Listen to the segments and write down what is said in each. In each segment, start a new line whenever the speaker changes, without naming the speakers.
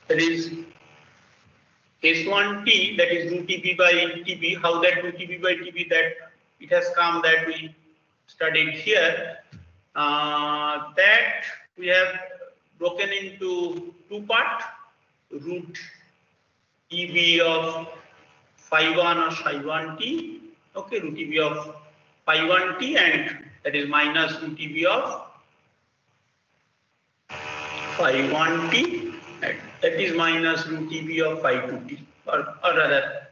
That is S1T, that is root TB by TB. How that root TB by TB, that it has come, that we studied here. That we have broken into two parts, root TB of phi 1 or psi 1T, okay, root TB of phi 1T, and that is minus root TB of phi 1T, and that is minus root TB of phi 2T, or rather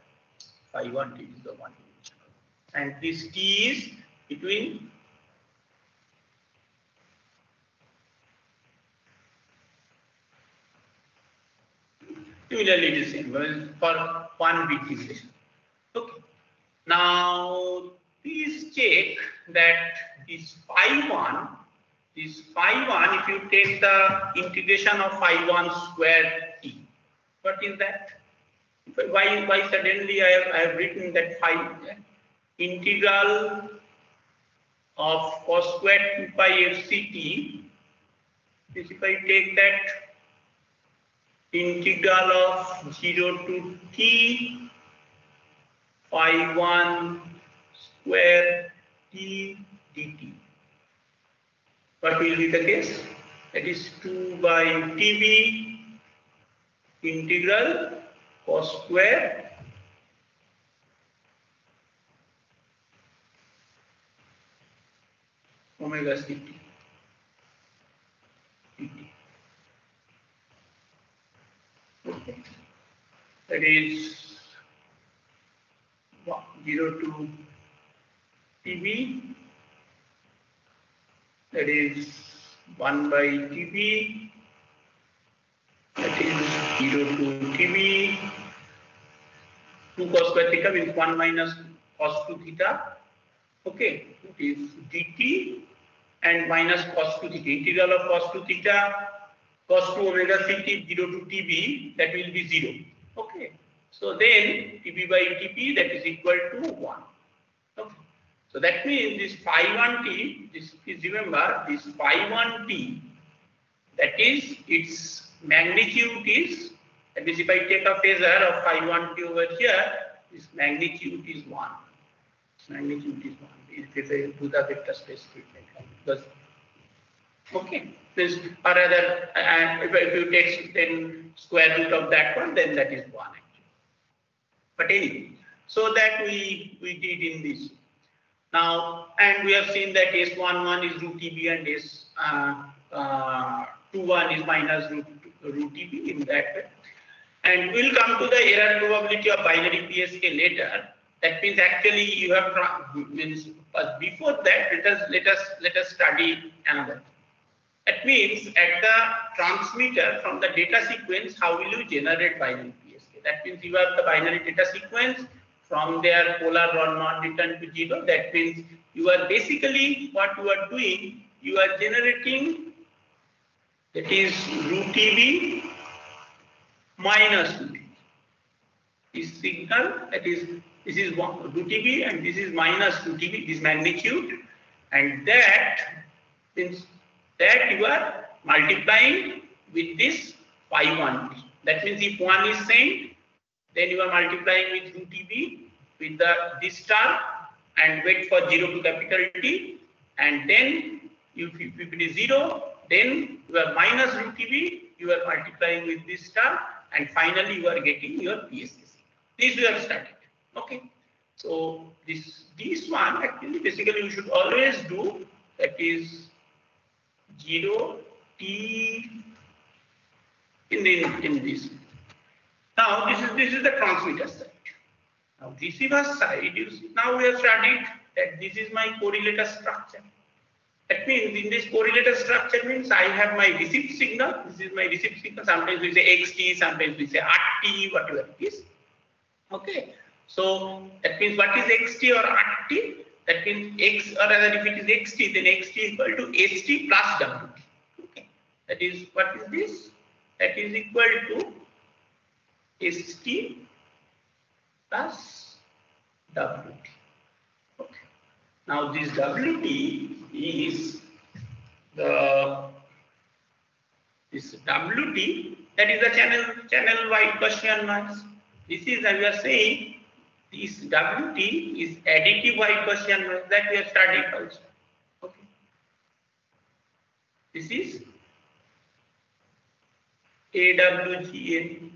phi 1T is the one dimensional, and this T is between similarly it is same for one bit deviation. Okay. Now please check that this phi 1, if you take the integration of phi 1 square t, what is that? Why suddenly I have written that phi integral of cos square 2 pi fct. If I take that integral of 0 to t phi 1 square t dt, what will be the case? That is 2 by tb integral cos square omega ct dt. Okay. That is 0 to tb, that is 1 by tb, that is 0 to tb, 2 cos square theta means 1 minus cos 2 theta, okay, it is dt, and minus cos 2 theta, integral of cos 2 theta, cos 2 omega ct 0 to tb, that will be 0, okay. So then tb by tp, that is equal to 1. Okay. So that means this phi 1t, this is, remember this phi 1t, that is its magnitude is, that means if I take a phasor of phi 1t over here, this magnitude is 1. Magnitude is 1. If I do the vector space treatment, because okay, this or rather, if you take then square root of that one, then that is 1 actually. But anyway, so that we did in this. Now, and we have seen that S11 is root TB and S21 is minus root TB in that way. And we'll come to the error probability of binary PSK later. That means actually you have but before that let us study another. That means at the transmitter from the data sequence, how will you generate binary PSK? That means you have the binary data sequence. From their polar or not return to 0, that means you are basically what you are doing, you are generating, that is root TB minus root TB. This signal, that is, this is root TB and this is minus root TB, this magnitude, and that means that you are multiplying with this phi 1t. That means if 1 is same, then you are multiplying with root TB with this term and wait for 0 to capital T, and then if it is 0, then you are minus root TB, you are multiplying with this term, and finally you are getting your PSK. This we have started. Okay. So this one actually basically you should always do, that is 0 T in this. Now this is the transmitter side. Now receiver side, you see, now we have studied that this is my correlator structure. That means in this correlator structure means I have my received signal. This is my received signal. Sometimes we say XT, sometimes we say RT, whatever it is. Okay. So that means what is XT or RT? That means X, or rather if it is XT, then XT equal to ST plus WT. Okay. That is, what is this? That is equal to ST plus WT. Okay. Now this WT is this WT, that is the channel channel wide Gaussian noise. This is, as we are saying, this WT is additive wide Gaussian noise that we have studied also. Okay. This is AWGN.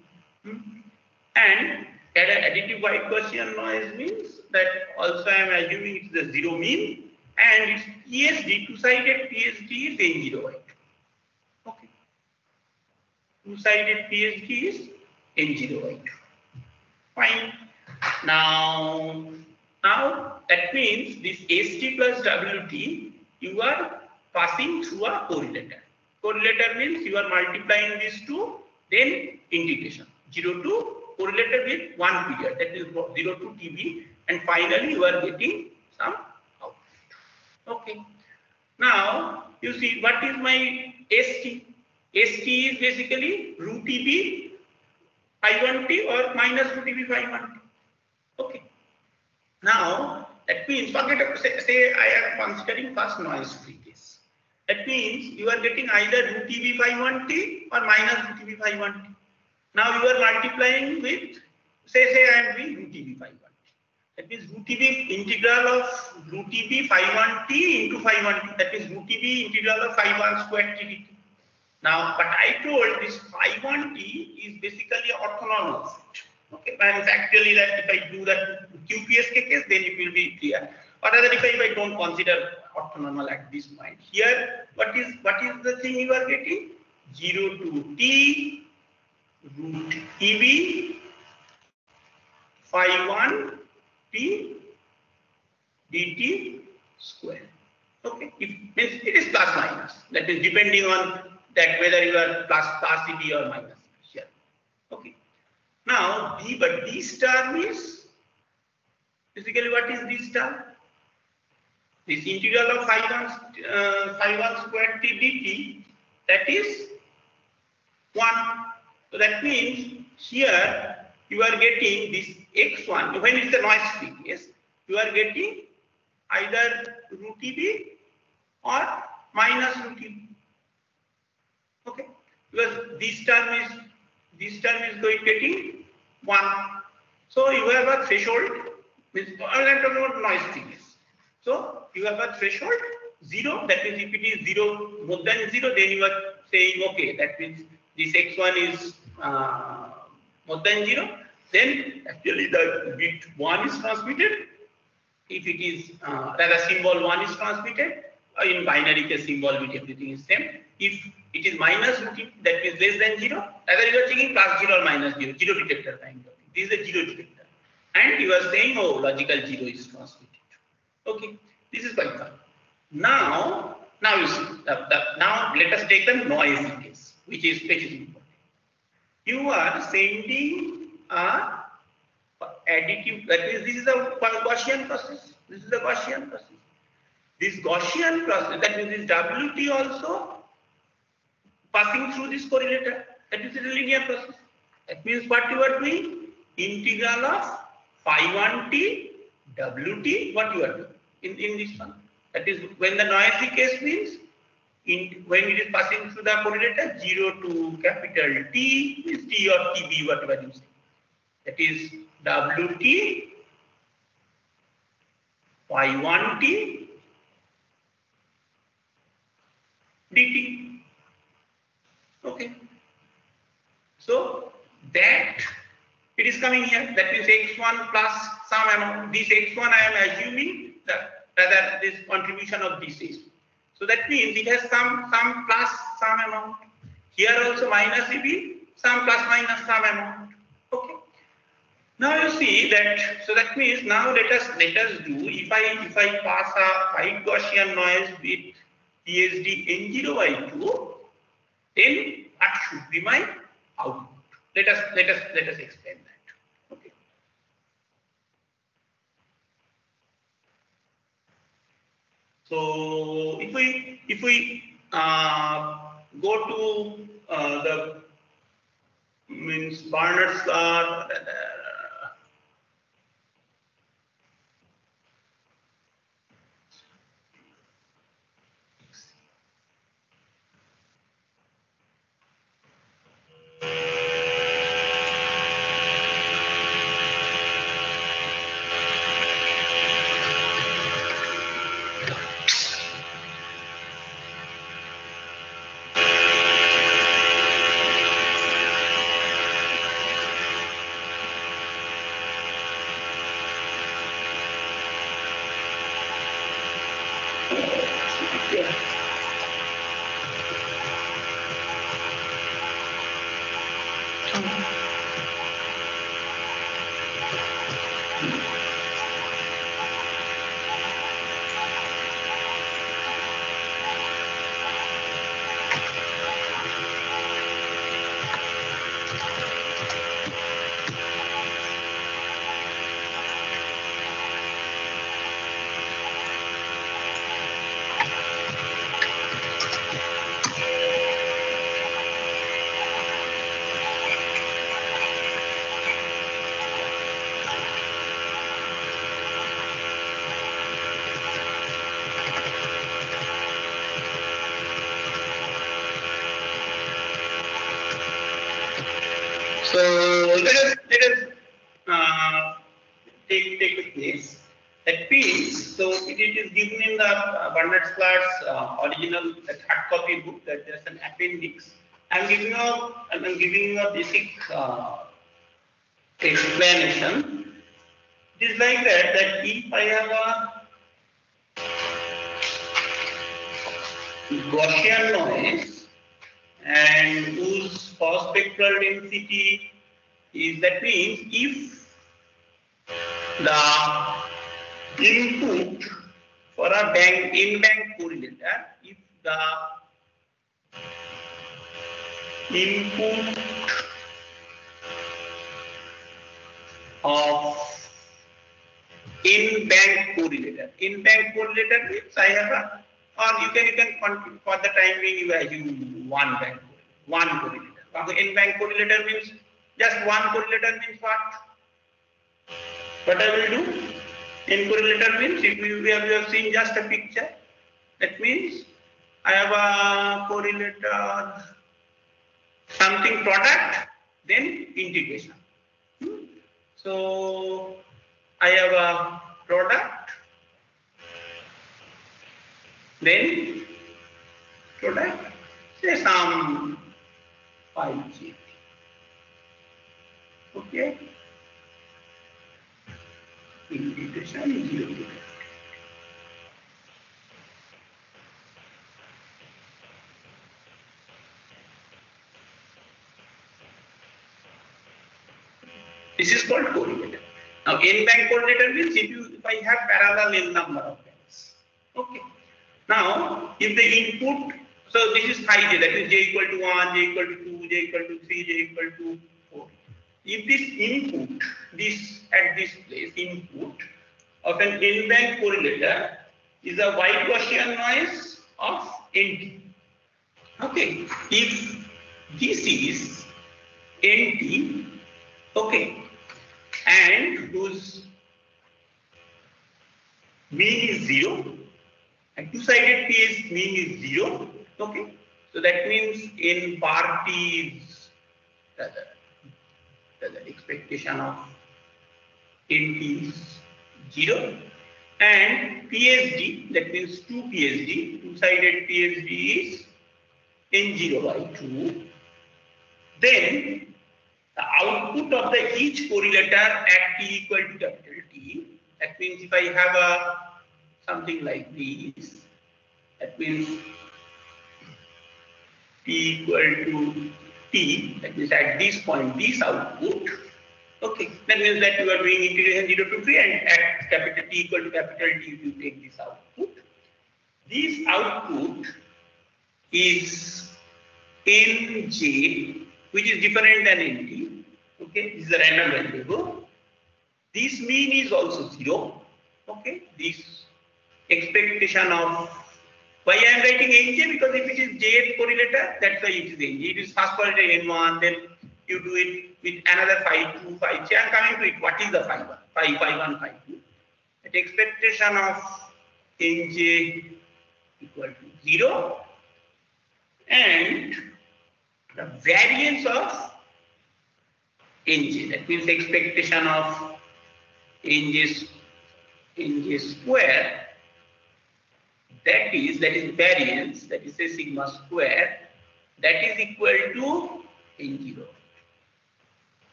And additive wide Gaussian noise means that also I am assuming it's the zero mean and its PSD, two-sided PSD is N0 wide. Okay. Two-sided PSD is N0 wide. Fine. Now that means this ST plus WT you are passing through a correlator. Correlator means you are multiplying these two, then integration. 0 to correlated with one period, that is 0 to TB, and finally you are getting some output. Okay. Now you see what is my ST? ST is basically root TB phi1t or minus root TB phi1t. Okay. Now that means say I am considering first noise free case. That means you are getting either root TB phi1t or minus root TB phi1t. Now you are multiplying with, say I am doing root TB phi1t. That means root TB integral of root TB phi1t into phi1t. That means root TB integral of phi1 squared t dt. Now, but I told this phi1t is basically orthonormal. Okay, and actually that if I do that QPSK case, then it will be clear. Or rather, if I don't consider orthonormal at this point, here what is the thing you are getting? 0 to t root TB phi1 t dt square. Okay, it is plus minus. That is depending on that whether you are plus CB or minus here. Okay. Now but D star means basically what is D star? This integral of phi1 squared t dt, that is 1. So that means here you are getting this x1 when it's the noise free case, you are getting either root TB or minus root TB. Okay, because this term is getting 1. So you have a threshold. I am talking about noise free case. So you have a threshold 0. That means if it is 0 more than 0, then you are saying okay. That means this x1 is more than 0. Then actually the bit 1 is transmitted. If it is rather symbol 1 is transmitted. In binary case, symbol bit everything is same. If it is minus root, that means less than 0. Either you are checking plus 0 or minus 0, 0 detector kind of thing. This is a 0 detector. And you are saying, oh, logical 0 is transmitted. Okay, this is quite fun. Now you see, now let us take the noisy case, which is important. You are sending a additive, that is, this is a Gaussian process. This is a Gaussian process. This Gaussian process, that means this WT also passing through this correlator. That is a linear process. That means what you are doing? Integral of phi1t WT, what you are doing in this one. That is when the noisy case means when it is passing through the correlator 0 to capital T is T or TB, whatever you say. That is WT phi1t dt. Okay. So that it is coming here. That means x1 plus some amount. This x1 I am assuming that rather this contribution of this is. So that means it has some plus some amount. Here also minus EB, some plus minus some amount. Okay. Now you see that. So that means now let us do. If I pass a white Gaussian noise with PSD N0 by 2, then that should be my output. Let us explain that. Okay. So if we go to the means Barnard's law. take place. That means, so it is given in the Bernard Clark's original hard copy book, that there's an appendix. I'm giving you a basic explanation. It is like that if I have a Gaussian noise and whose Fourier spectral density is, that means if the input for a n-bank correlator, if the input of n-bank correlator means I have a, or you can for the time being you assume one correlator. N-bank correlator means just one correlator means what? What I will do? N correlator means, if we have seen just a picture, that means I have a correlator something product, then integration. So I have a product, then product, say some 5G. Okay. Integration 0 to this is called correlator. Now n-bank correlator means if I have parallel n number of banks. Okay. Now if the input, so this is phi j, that is j equal to 1, j equal to 2, j equal to 3, j equal to 4. If this input, at this place, input of an n-bank correlator is a white Gaussian noise of NT. Okay. If this is NT, okay, and whose mean is 0, and two-sided phase mean is 0, okay, so that means n bar t is the expectation of NT is 0, and PSD, that means 2 PSD, two-sided PSD is N0 by 2. Then the output of each correlator at t equal to capital T, that means if I have a something like this, that means t equal to t, that means at this point this output, okay, that means that you are doing integration 0 to 3, and at capital T equal to capital T you take this output. This output is Nj, which is different than Nt. Okay, this is a random variable. This mean is also 0. Okay, this expectation of, why I am writing Nj, because if it is jth correlator, that's why it is Nj. It is first correlator N1, then you do it with another phi 2, phi 3. I am coming to it. What is the phi 1? Phi 1, phi 2. That expectation of Nj equal to 0, and the variance of Nj, that means expectation of Nj square, that is variance, that is a sigma square, that is equal to N0.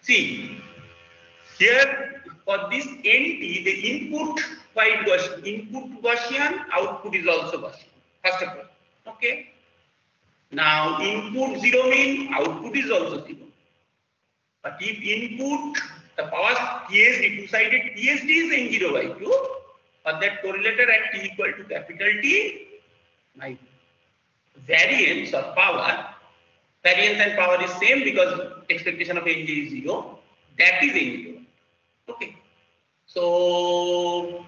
See, here for this NT, the input white Gaussian, input Gaussian, output is also Gaussian, first of all. Okay. Now input 0 means output is also 0. But if input, the power PSD, two-sided PSD is N0 by 2, or that correlator at t equal to capital T, my variance or power, variance and power is same because expectation of Nj is 0, that is N0. Okay. So,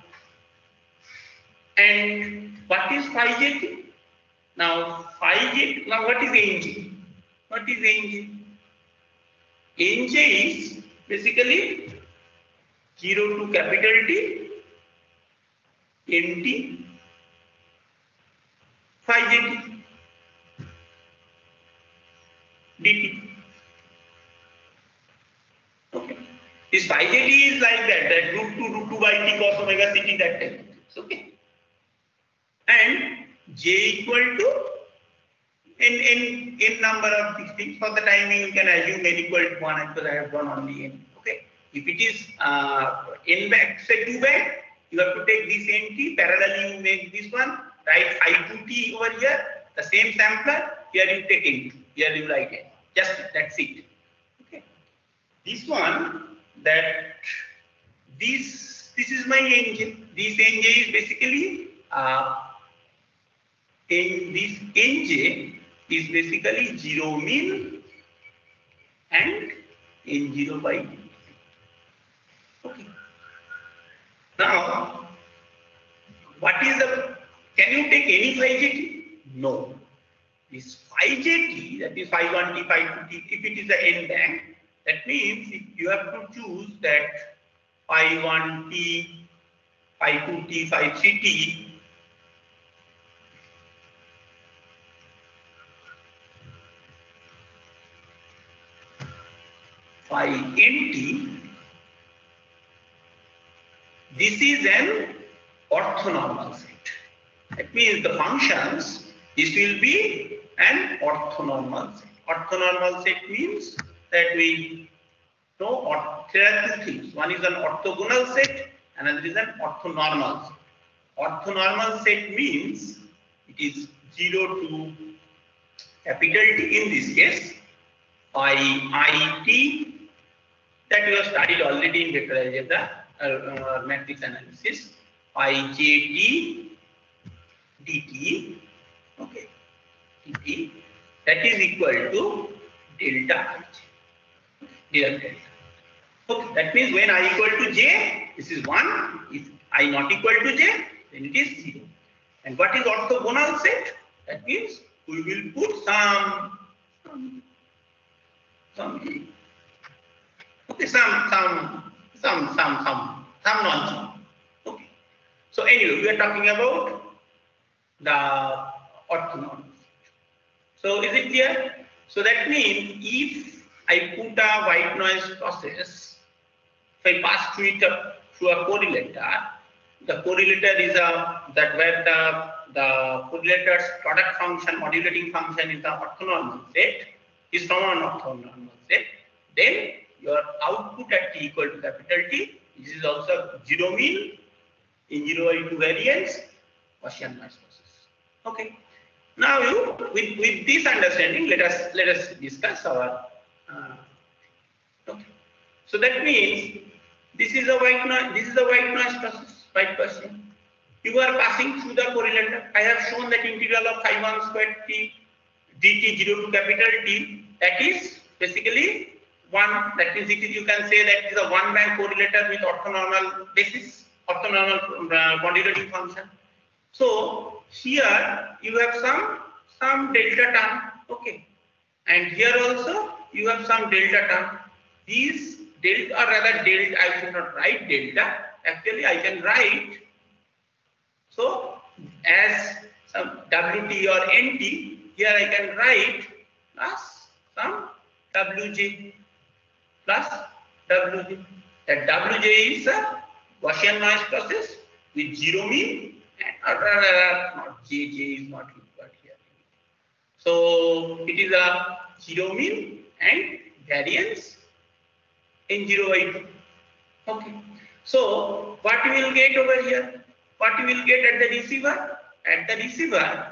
and what is phi j? Now phi j, now what is Nj? What is Nj? Nj is basically 0 to capital T, Nt, phi j dt. Okay. This phi j is like that root to that type of things. Okay. And j equal to n number of these things. For the timing, you can assume n equal to 1 because I have 1 only n. Okay. If it is n back, say 2 back, you have to take this nt, parallelly you make this one, write I2t over here, the same sampler, here you take n2, here you write n. Just that's it. Okay. This one, that this is my nj. This nj is basically this nj is basically 0 mean and n0 by n. Okay. Now, what is the, can you take any phi j? No. This phi j, that is phi 1t, phi 2t, if it is the n bank, that means if you have to choose that phi 1t, phi 2t, phi 3t, phi nt, this is an orthonormal set. That means the functions, this will be an orthonormal set. Orthonormal set means that we know there are two things. One is an orthogonal set, another is an orthonormal set. Orthonormal set means it is 0 to capital T, in this case, phi it, that you have studied already in vector algebra, matrix analysis, phi jt dt, okay, dt, that is equal to delta I, delta. Okay, that means when I equal to j, this is 1. If I not equal to j, then it is 0. And what is orthogonal set? That means we will put some okay, some non-zero. Okay. So anyway, we are talking about the orthonormal. So is it clear? So that means if I put a white noise process, if I pass through it through a correlator, the correlator is that where the correlator's product function, modulating function is the orthonormal set, is from an orthonormal set, then your output at t equal to capital T, this is also 0 mean, n0 by 2 variance, Gaussian noise process. Okay. Now with this understanding, let us discuss our okay. So that means this is a white noise process, white person. You are passing through the correlator. I have shown that integral of phi 1 squared t dt 0 to capital T, that is basically 1. That means you can say that it is a one bank correlator with orthonormal basis, orthonormal modulating function. So here you have some delta term, okay, and here also you have some delta term. These delta, or rather delta, I should not write delta. Actually, I can write so as some Wt or Nt. Here I can write plus some Wj plus Wj. That Wj is a Gaussian noise process with 0 mean, and not Jj is not required here. So it is a 0 mean and variance n0 by 2. Okay. So what you will get over here? What you will get at the receiver? At the receiver,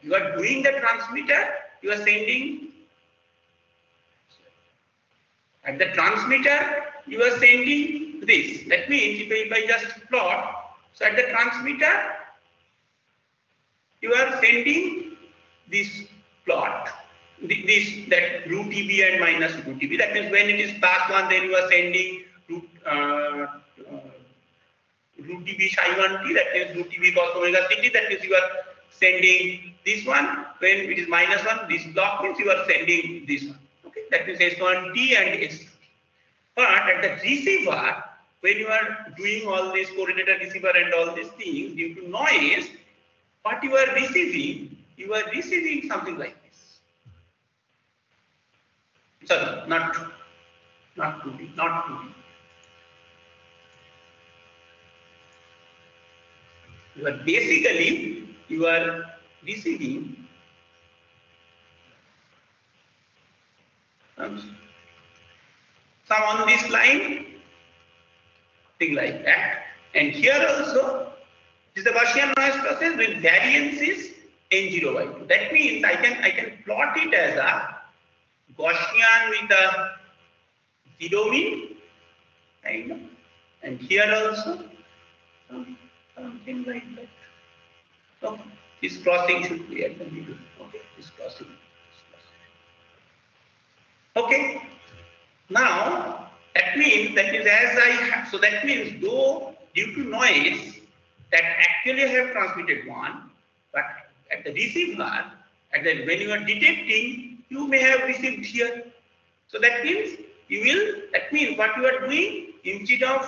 you are doing the transmitter, you are sending. At the transmitter, you are sending this. That means if I just plot, so at the transmitter, you are sending this plot, that root TB and minus root TB. That means when it is plus 1, then you are sending root TB psi 1t, that means root TB cos omega ct, that means you are sending this one. When it is minus 1, this block means you are sending this one. Okay, that means S1t and S2t. But at the receiver, when you are doing all this correlator receiver and all these things, due to noise, what you are receiving something like this. Sorry, not 2D. You are basically you are receiving some on this line, thing like that. And here also, this is the Gaussian noise process with variance is n0 by 2. That means I can plot it as a Gaussian with a zero mean, kind, and here also something like that. So this crossing should be at the middle. Okay, this crossing. Okay. Now that means as I have, so that means though due to noise that actually I have transmitted one, but at the receiver, when you are detecting, you may have received here. So that means that means what you are doing, instead of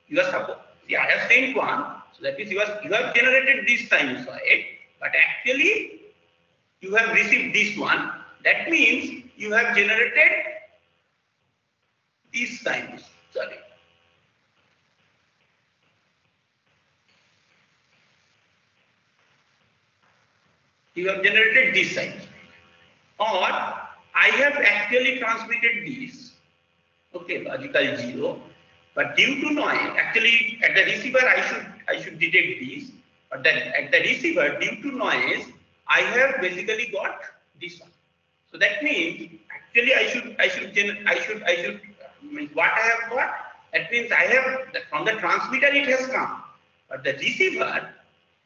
you are supposed, see, I have sent one, so that means you have generated this sinusoid, but actually you have received this one. That means you have generated this sinus. Sorry. You have generated this sinus. Or I have actually transmitted this. Okay, logical 0. But due to noise, actually at the receiver I should detect this. But then at the receiver, due to noise, I have basically got this one. So that means actually what I have got. That means I have from the transmitter it has come, but the receiver,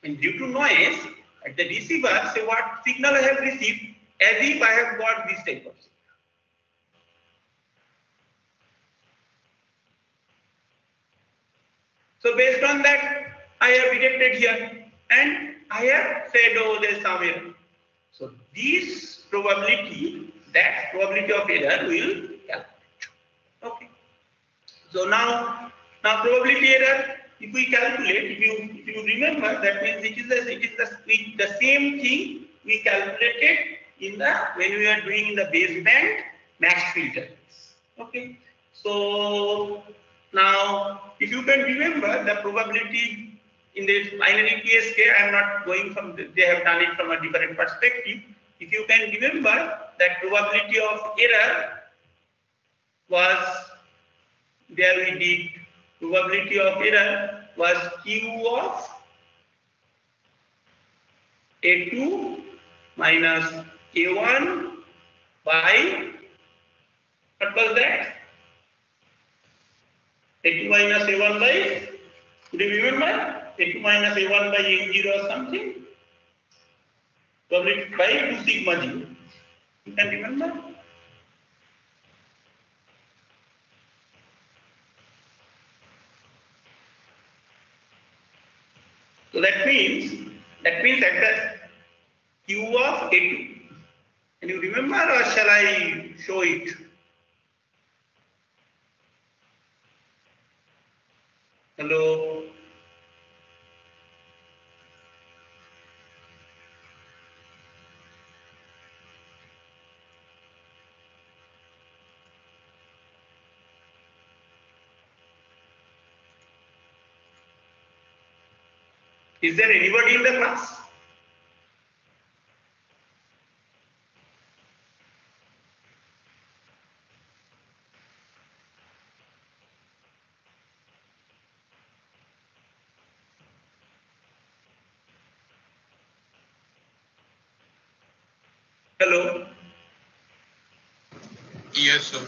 and due to noise at the receiver, say what signal I have received, as if I have got this type of signal. So based on that, I have detected here, and I have said, oh, there is some error. So this probability, that probability of error will calculate. Okay. So now probability error, if we calculate, if you remember, that means it is the same thing we calculated in the when we are doing the baseband match filter. Okay. So now if you can remember the probability in this binary PSK, I am not going from they have done it from a different perspective. If you can remember that probability of error was, there we did probability of error was Q of A2 minus A1 by, what was that? A2 minus A1 by, do you remember? A2 minus A1 by A0 or something? Probability by 2 sigma 0. You can remember? So that means at the Q of A2. Can you remember, or shall I show it? Hello? Is there anybody in the class? Hello?
Yes, sir.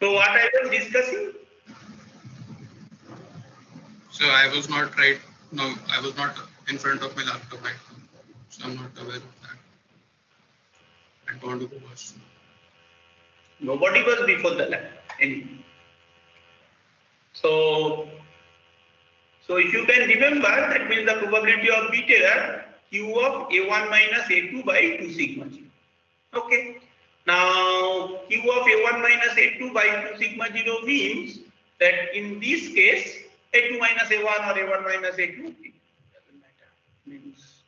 So what I was discussing?
So I was not right. No, I was not in front of my laptop right now. So I'm not aware of that. I don't want to go first.
Nobody was before the lab. Anyway. So if you can remember, that means the probability of bit error Q of A1 minus A2 by 2 sigma 0. Okay. Now Q of A1 minus A2 by 2 sigma 0 means that in this case A2 minus A1 or A1 minus A2, it doesn't matter. Means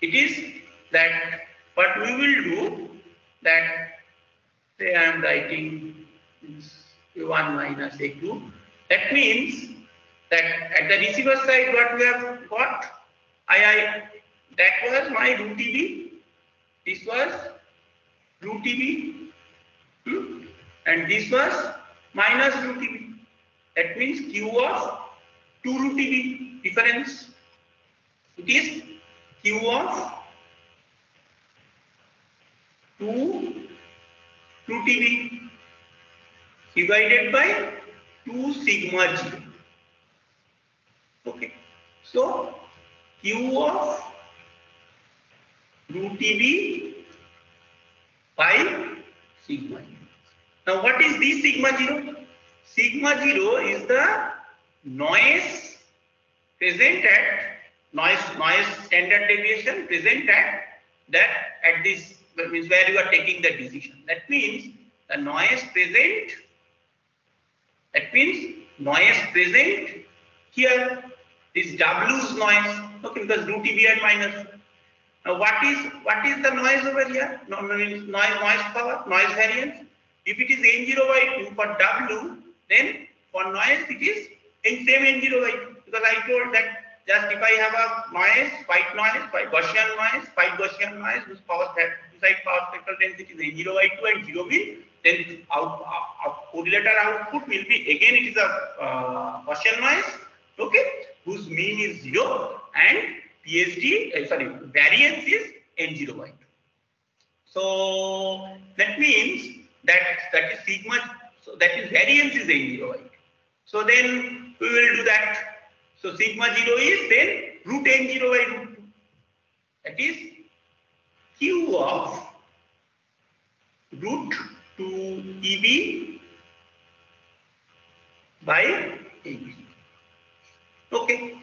it is that what we will do, that say I am writing A1 minus A2. That means that at the receiver side, what we have got, that was my root TB. This was root TB, and this was minus root TB. That means Q of 2 root TB difference. It is Q of 2 root TB divided by 2 sigma 0. Okay, so Q of root TB by sigma 0. Now what is this sigma 0? Sigma 0 is the noise present at noise standard deviation present at this, means where you are taking the decision. That means the noise present. That means noise present here is W's noise. Okay, because root TB and minus. Now what is the noise over here? Noise power, noise variance. If it is N0 by 2 for W, then for noise it is in same N0 by 2. Because I told that just if I have a noise, white noise, white Gaussian noise, whose power spectral density is N0 by 2 and 0 will, then correlator output will be again it is a Gaussian noise, okay, whose mean is 0 and variance is N0 by 2. So that means that is sigma, so that is variance is N0 by 2. So then we will do that. So sigma 0 is then root N0 by root 2. That is Q of root 2 EB by AB. Okay,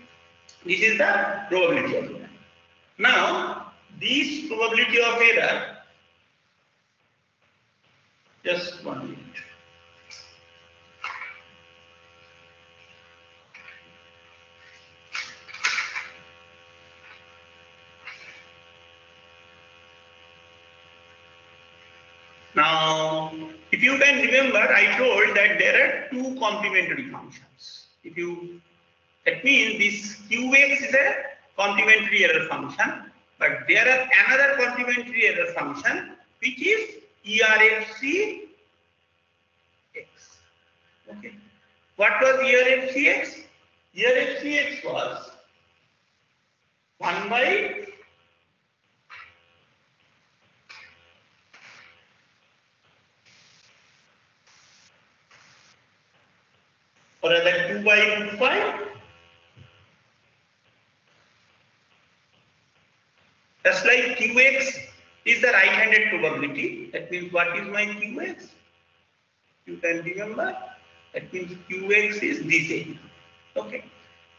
this is the probability of error. Now, this probability of error, just 1 minute. Now, if you can remember, I told that there are two complementary functions. That means this Qx is a complementary error function, but there are another complementary error function which is ERFC x. Okay. What was ERFC x? ERFC x was 1 by or rather 2 by root 5. Just like Qx is the right-handed probability. That means what is my Qx? You can remember. That means Qx is this end. Okay.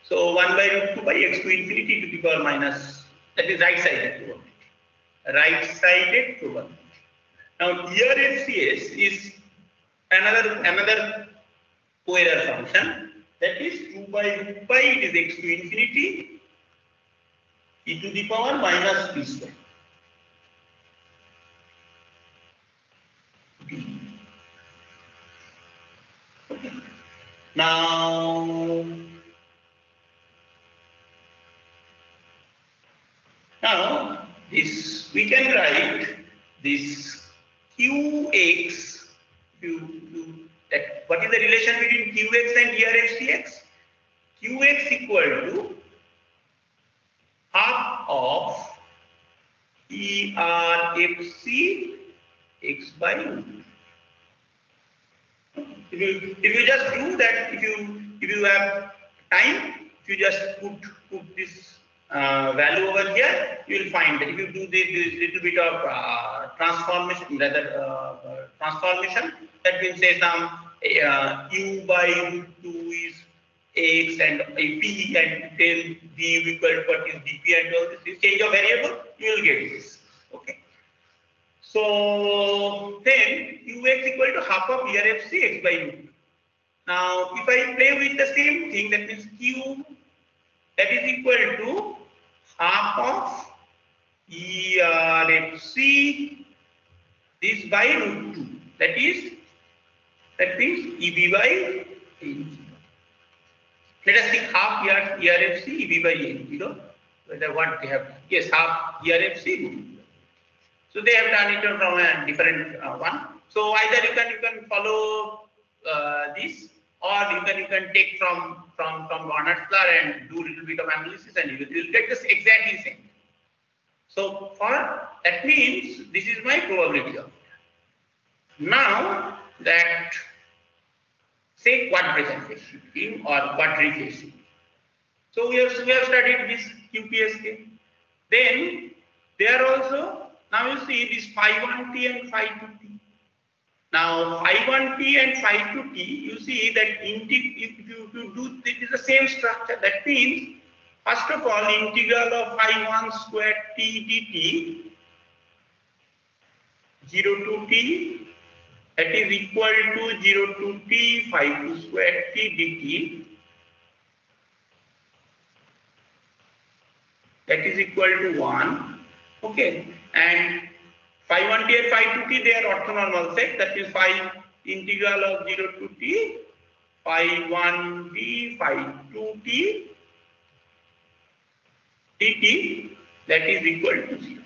So 1 by root 2 by x to infinity to the power minus. That is right-sided probability. Right-sided probability. Now ERFCS is another co-error function. That is 2 by root pi. It is x to infinity. E to the power minus p square. Okay. Now this we can write this Qx. What is the relation between Qx and ERFCx? Qx equal to half of ERFC x by root. If you just do that, if you have time, if you just put this value over here, you will find that if you do this little bit of transformation, transformation, that means say some u by root 2 is x and p, and then d equal to what is dp and all this change of variable, you will get this. Okay. So then Qx equal to half of ERFC x by root. Now if I play with the same thing, that means Q that is equal to half of ERFC this by root 2. That means EB by N0. Let us take half ERFC EB by N0. Whether what they have done. Yes, half ERFC. So they have done it from a different one. So either you can follow this, or you can take from Warner's law and do a little bit of analysis, and you will get this exactly same. So for that means this is my probability of. Now that say quadrature phase shifting or quadriphase shifting. So we have studied this QPSK. Then there also now you see this phi 1t and phi 2t. Now phi 1t and phi 2t, you see that if you do it is the same structure. That means first of all integral of phi 1 squared t dt 0 to t, that is equal to 0 to t phi 2 squared t dt, that is equal to 1. Okay, and phi 1t and phi 2t, they are orthonormal set. That is phi integral of 0 to t phi 1t phi 2t dt, that is equal to 0.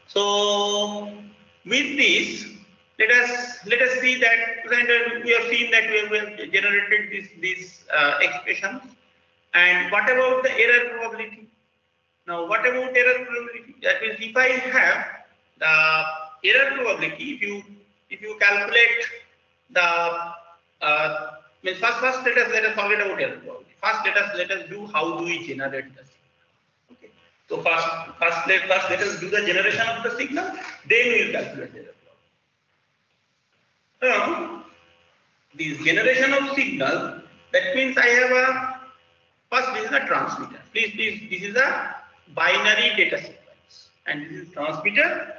So with this, let us see that, and we have seen that we have generated this expression. And what about the error probability? Now, what about error probability? That means if I have the error probability, if you calculate the means first let us forget about error probability. First let us do how do we generate the signal. Okay. So first let us do the generation of the signal, then we will calculate the error probability. Now, this generation of signal, that means I have a first this is a transmitter. Please this is a binary data sequence, and this is transmitter.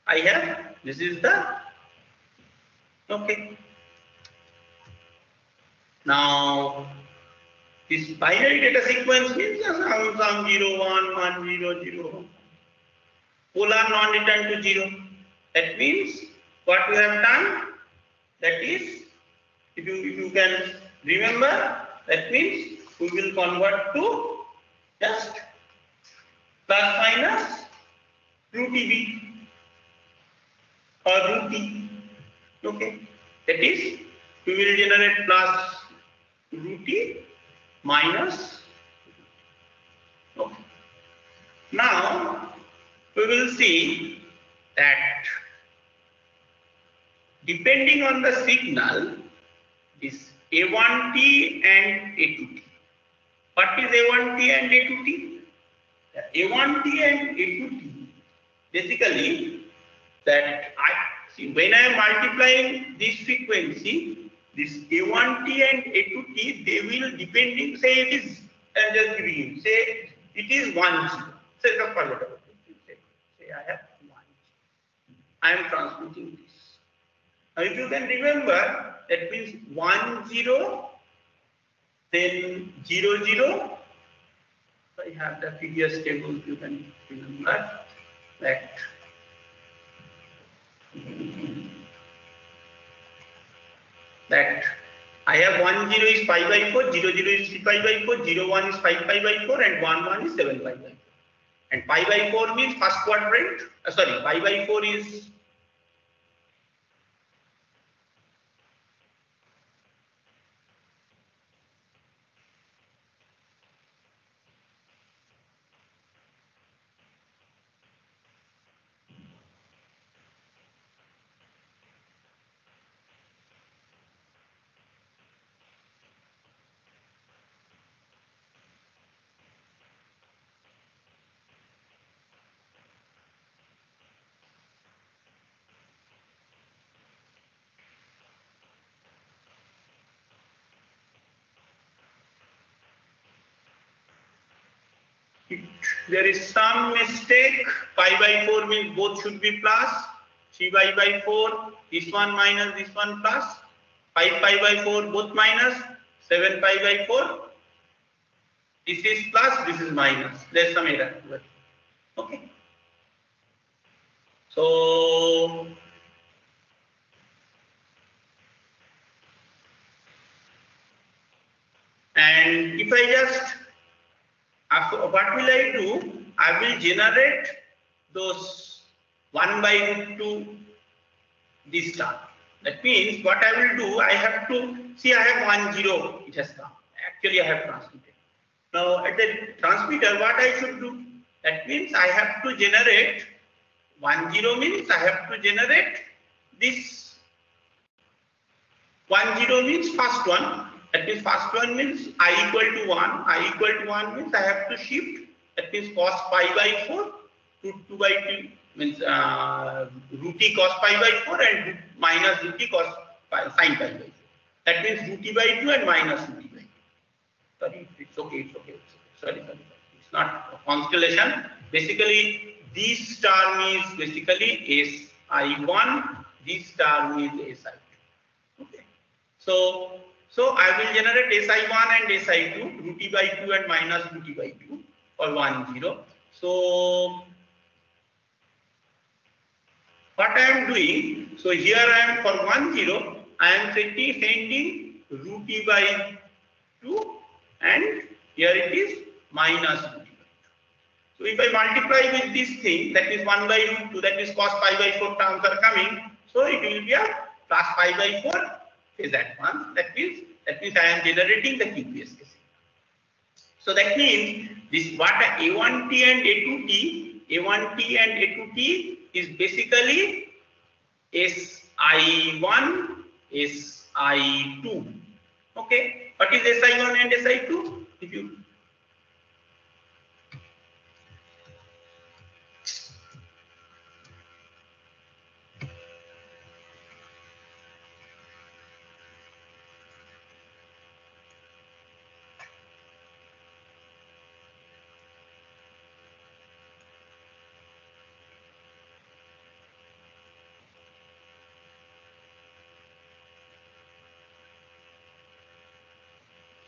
I have this is the okay. Now this binary data sequence means some 0 1 1 0 0 polar non-return to 0. That means what we have done, that is if you can remember, that means we will convert to just plus minus root EB or root E. Okay, that is we will generate plus root E minus. Okay. Now we will see that depending on the signal, this A1t and A2t. What is A1t and A2t? A1t and A2t, basically that I see when I am multiplying this frequency, this A1t and A2t, they will depending, say it is, I am just giving you, say it is 1 0. Say the forget about it. Say I have 1 0. I am transmitting this. Now if you can remember, that means 1 0, then 0 0. I have the previous table, you can remember that I have 1 0 is pi by 4, 0 0 is 3 pi by 4, 0 1 is 5 pi by 4, and 1 1 is 7 pi by 4. And pi by 4 means first quadrant. Sorry, pi by 4 is there is some mistake. Pi by 4 means both should be plus. 3 pi by 4, this one minus this one plus. 5 pi by 4, both minus. 7 pi by 4, this is plus, this is minus. There's some error. Okay. So And if I just, what will I do? I will generate those 1 by root 2 this term. That means what I will do, I have to see, I have 1 0, it has come. Actually, I have transmitted. Now at the transmitter, what I should do? That means I have to generate 1 0 means I have to generate this 1 0 means first one. That means first one means I equal to 1. I equal to 1 means I have to shift. That means cos pi by 4 root 2 by 2 means root t cos pi by 4 and minus root t cos pi, sin pi by 4. That means root t by 2 and minus root t by 2. Sorry, it's okay, it's okay. Sorry. It's not a constellation. Basically, this term is basically Si1, this term is Si2. Okay. So I will generate Si1 and Si2, root t by 2 and minus root t by 2 for 1 0. So what I am doing, so here I am for 1 0, I am sending root t by 2 and here it is minus root t by 2. So if I multiply with this thing, that is 1 by root 2, that is cos pi by 4 terms are coming, so it will be a plus pi by 4 phase advance. That means I am generating the QPSK signal. So that means this what A1T and A2T and A2T is basically Si1, Si2. Okay, what is Si1 and Si2? If you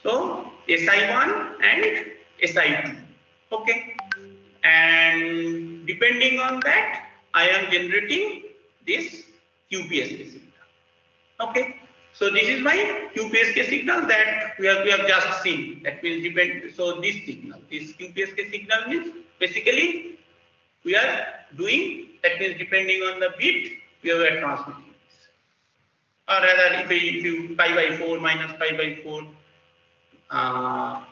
so Si1 and Si2. Okay, and depending on that, I am generating this QPSK signal. Okay, so this is my QPSK signal that we have just seen. That will depend. So this signal, this QPSK signal means basically we are doing. That means depending on the bit we are transmitting this. Or rather, if you pi by 4 minus pi by 4. Now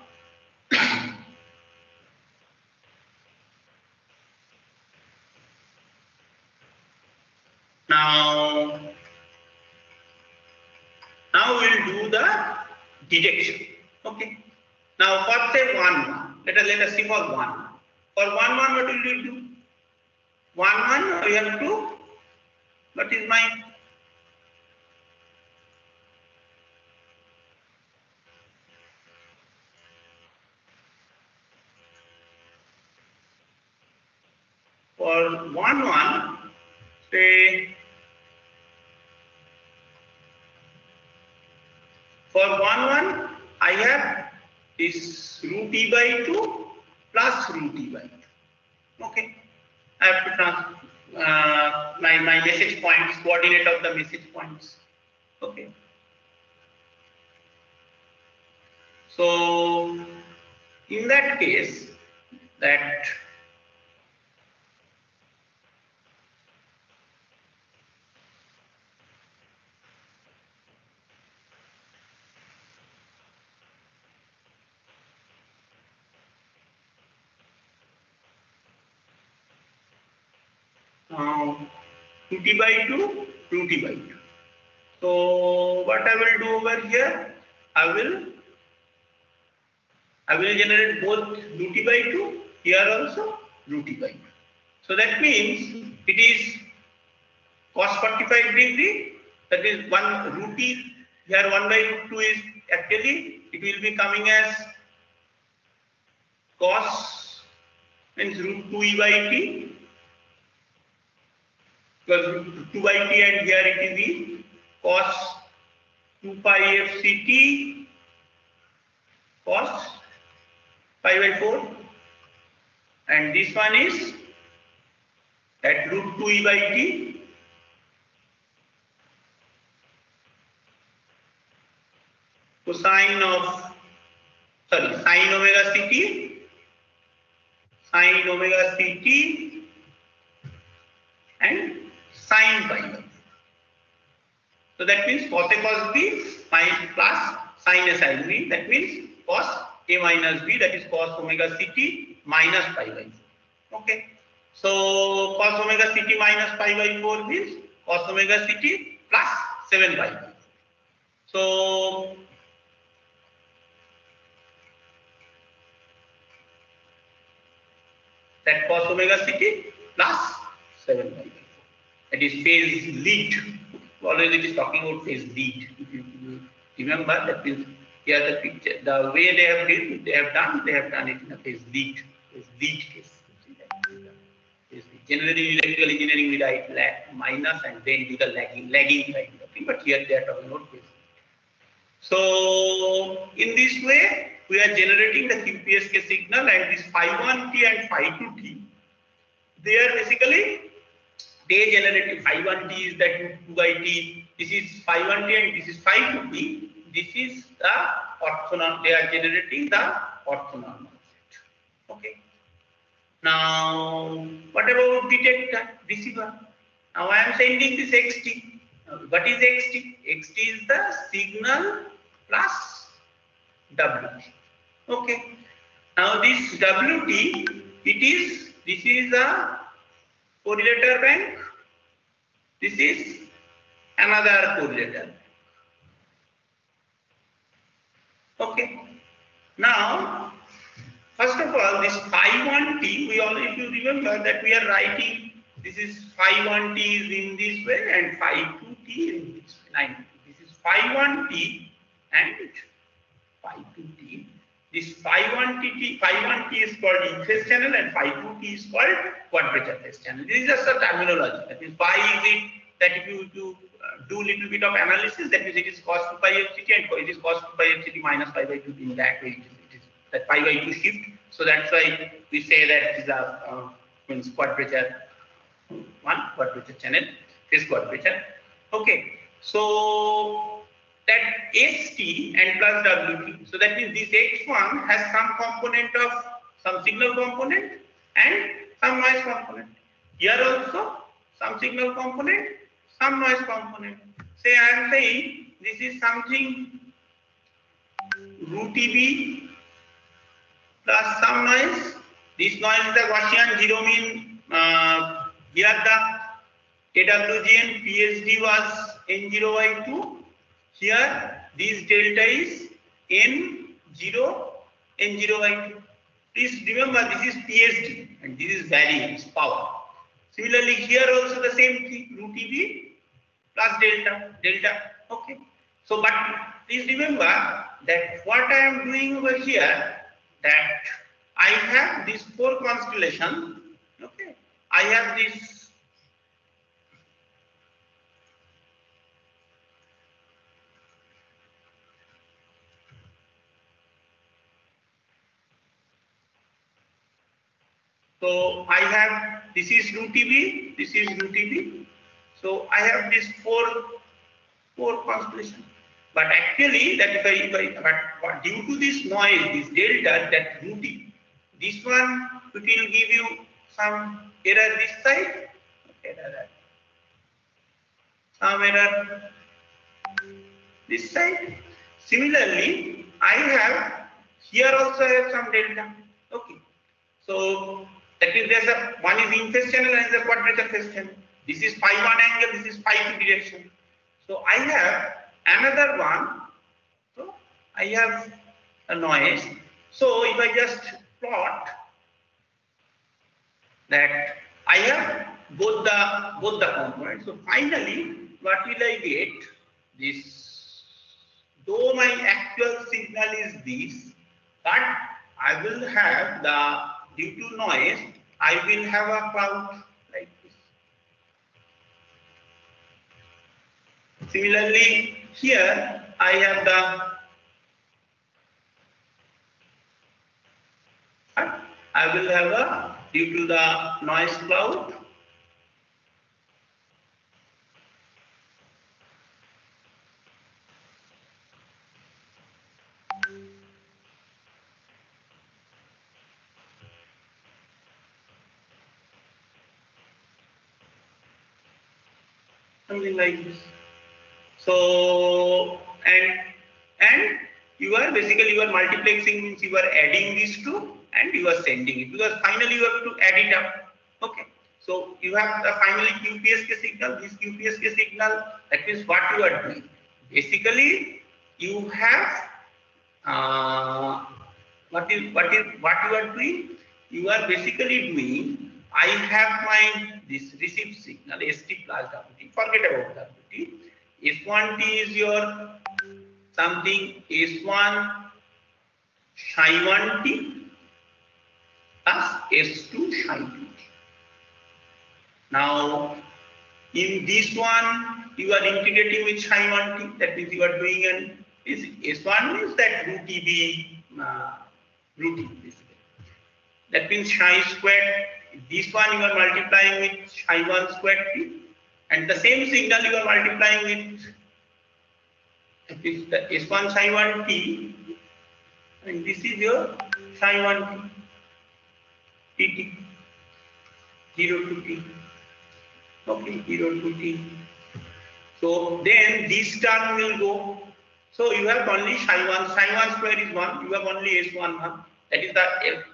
we'll do the detection. Okay. Now for say 1 1, let us see for 1 1. For 1 1, what will you do? 1 1 we have to. What is my for 1 1? Say for 1 1, I have this root t by 2 plus root t by 2. Okay, I have to transfer my message points, coordinate of the message points. Okay. So in that case, that root t by 2, root t by 2. So what I will do over here, I will generate both root t by 2, here also root t by 2. So that means it is cos 45 degree, that is 1 root t, here 1 by root 2 is actually, it will be coming as cos means root 2 e by t, because root 2 by t and here it will be cos 2 pi f c t cos pi by 4, and this one is at root 2 e by t cosine of sorry, sin omega ct and sin pi by 4. So that means cos A cos B plus sin A sin B, that means cos A minus B, that is cos omega ct minus pi by 4. Okay. So cos omega ct minus pi by 4 means cos omega ct plus 7 pi by 4. So that cos omega ct plus 7 pi by 4. That is phase lead. Always it is talking about phase lead. If you remember, that is here the picture, the way they have done it in a phase lead case. Generally, in electrical engineering, we write minus and then do the lagging kind of thing. But here they are talking about phase. So in this way, we are generating the QPSK signal, and this phi1t and phi2t, they are basically they generating phi1t is that 2 by t. This is phi1t and this is phi2t. This is the orthonormal. They are generating the orthonormal. Okay. Now, what about detector, receiver? Now I am sending this xt. What is xt? Xt is the signal plus wt. Okay. Now this wt, this is a correlator bank. This is another correlator. Okay. Now, first of all, this phi1t, we all, if you remember that we are writing, this is phi1t is in this way and phi2t in this way. This is phi1t and phi2t. This phi1t is called in-phase channel and phi2t is called quadrature phase channel. This is just a terminology. That is, phi is it that if you do little bit of analysis, that means it is cos 2 pi fct and it is cos 2 pi fct minus pi by 2 in that way. It is that pi by 2 shift. So that's why we say that it is a means quadrature channel, phase quadrature. Okay. So that xt and plus wt. So that means this x1 has some component of some signal component and some noise component. Here also some signal component, some noise component. Say I am saying this is something root EB plus some noise. This noise is the Gaussian zero mean. Here the AWGN PSD was N0 by 2. Here this delta is N0 by 2. Please remember this is PSD and this is variance power. Similarly here also the same thing, root EB plus delta. Okay. So but please remember that what I am doing over here, that I have this 4 constellation. Okay. I have this so I have this is root EB, this is root EB. So I have this four constellation. But actually, that but due to this noise, this delta, that root EB, this one it will give you some error this side, some error this side. Similarly, I have here also I have some delta. Okay. So that means there's a one is in-phase channel and the quadrature phase channel. This is phi 1 angle, this is phi 2 direction. So I have another one. So I have a noise. So if I just plot that I have both the components. So finally, what will I get? This, though my actual signal is this, but I will have the, due to noise, I will have a cloud like this. Similarly, here I have I will have a, due to the noise cloud, something like this. So and you are basically you are multiplexing means you are adding these two and you are sending it, because finally you have to add it up. Okay. So you have the finally QPSK signal, this QPSK signal, that means what you are doing. Basically you have what you are doing? You are basically doing, I have my this receive signal ST plus WT, forget about WT. S1T is your something S1 psi 1T plus S2 psi 2T. Now in this one you are integrating with psi 1T, that means you are doing an S1 means that root EB root EB basically. That means psi squared. This one you are multiplying with psi 1 squared T, and the same signal you are multiplying with, that is the S1 psi 1 T, and this is your psi 1 T, Tt, 0 to T. Okay, 0 to T. So then this term will go. So you have only psi 1 square is 1. You have only S1 1. That is the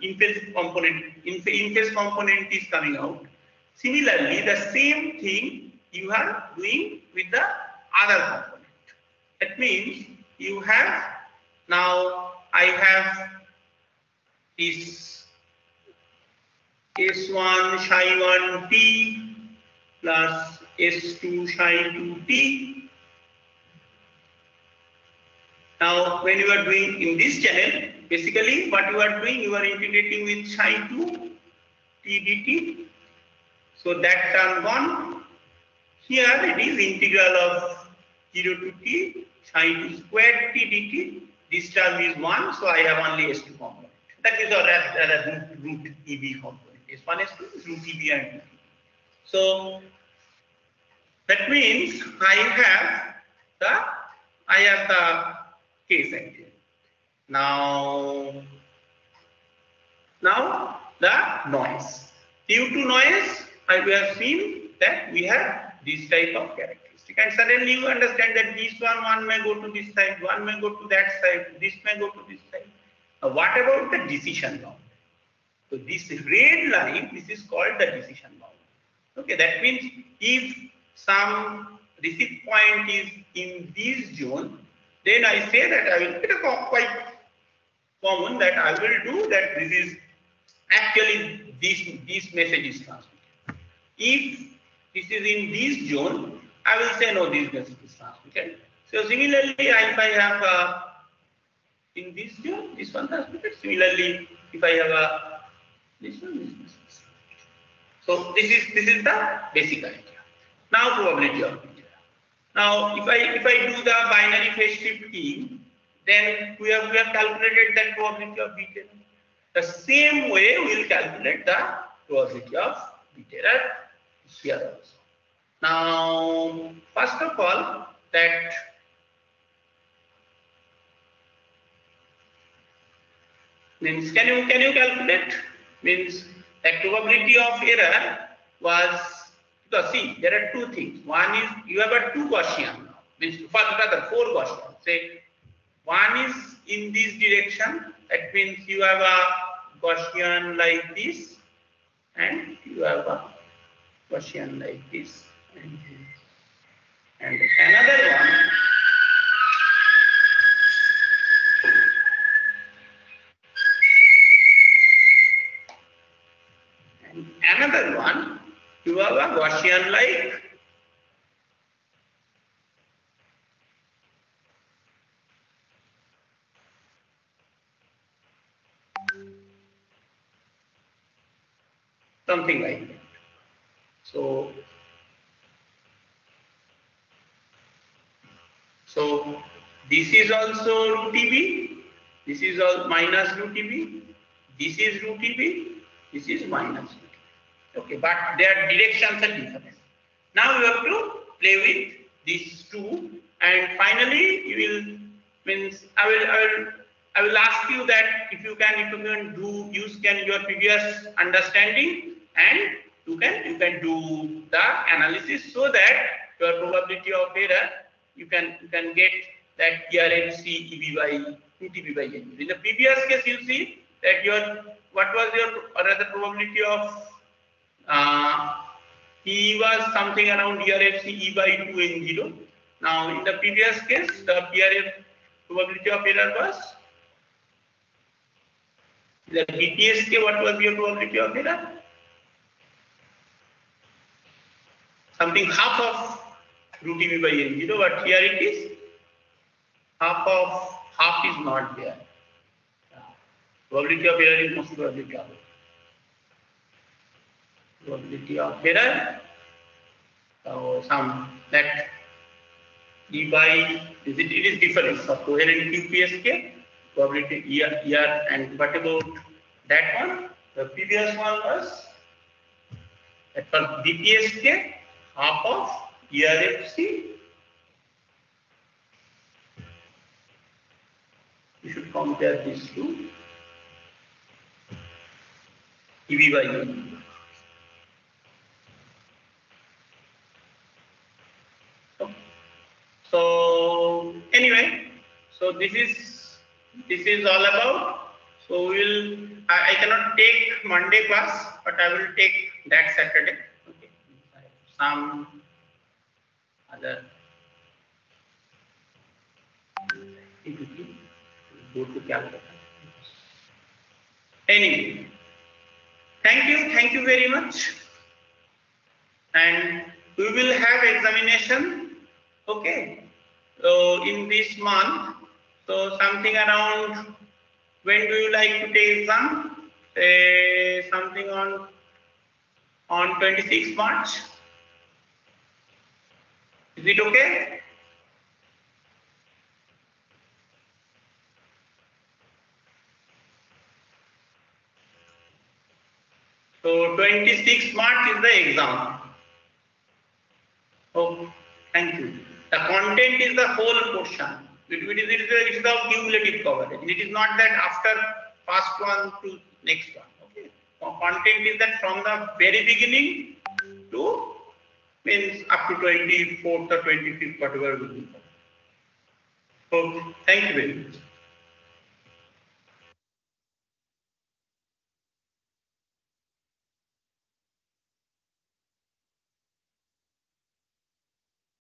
in-phase component. In-phase component is coming out. Similarly, the same thing you are doing with the other component. That means you have, now I have this S1 psi 1 T plus S2 psi 2 T. Now when you are doing in this channel, basically what you are doing, you are integrating with psi 2 T dt. So that term gone. Here it is integral of 0 to T psi 2 squared T dt. This term is 1, so I have only S2 component. That is our root EB component. S1, S2 is root EB and root EB. So that means I have the case idea. Now the noise. Due to noise, we have seen that we have this type of characteristic, and suddenly you understand that this one may go to this side, one may go to that side, this may go to this side. What about the decision bound? So this red line, this is called the decision bound. Okay, that means if some receive point is in this zone, then I say that I will, it is quite common that I will do that. This is actually this message is transmitted. If this is in this zone, I will say no, this message is transmitted. So similarly, if I have in this zone, this one transmitted. Similarly, if I have this one, this message. So this is the basic idea. Now probability of beta. Now if I do the binary phase shift key, then we have calculated that probability of beta. The same way we will calculate the probability of beta here also. Now first of all, that means can you calculate, means the probability of error was, because see there are two things. One is you have a two Gaussian, means rather four Gaussian. Say one is in this direction, that means you have a Gaussian like this, and you have a Gaussian like this, and another one. Another one, you have a Gaussian like something like that. So this is also root EB, this is all minus root EB, this is root EB, this is minus root EB. Okay, but their directions are different. Now you have to play with these two, and finally you will, means I will ask you that if you can use your previous understanding, and you can do the analysis, so that your probability of error, you can get that TRFC EB by 2 TB by N. In the previous case, you see that what was your rather probability of E was something around TRFC E by 2 N0. Now in the previous case, the TRF probability of error was the BPSK. What was your probability of error? Something half of root EB by N0, but here it is half is not there. Probability of error is most probability of error. Probability of error. So some that E by it is difference of coherent QPSK probability ER and what about that one? The previous one was that for BPSK half of ERFC. You should compare these two. EB by E. So anyway, so this is all about. So I cannot take Monday class, but I will take that Saturday. Okay. Some other go to calculator. Anyway, thank you very much, and we will have examination. Okay. So in this month, so something around, when do you like to take exam? Say something on 26 March. Is it okay? So 26 March is the exam. Oh, thank you. The content is the whole portion. It is the cumulative coverage. It is not that after first one to next one. Okay. Content is that from the very beginning to means up to 24th or 25th, whatever will be. So thank you very much.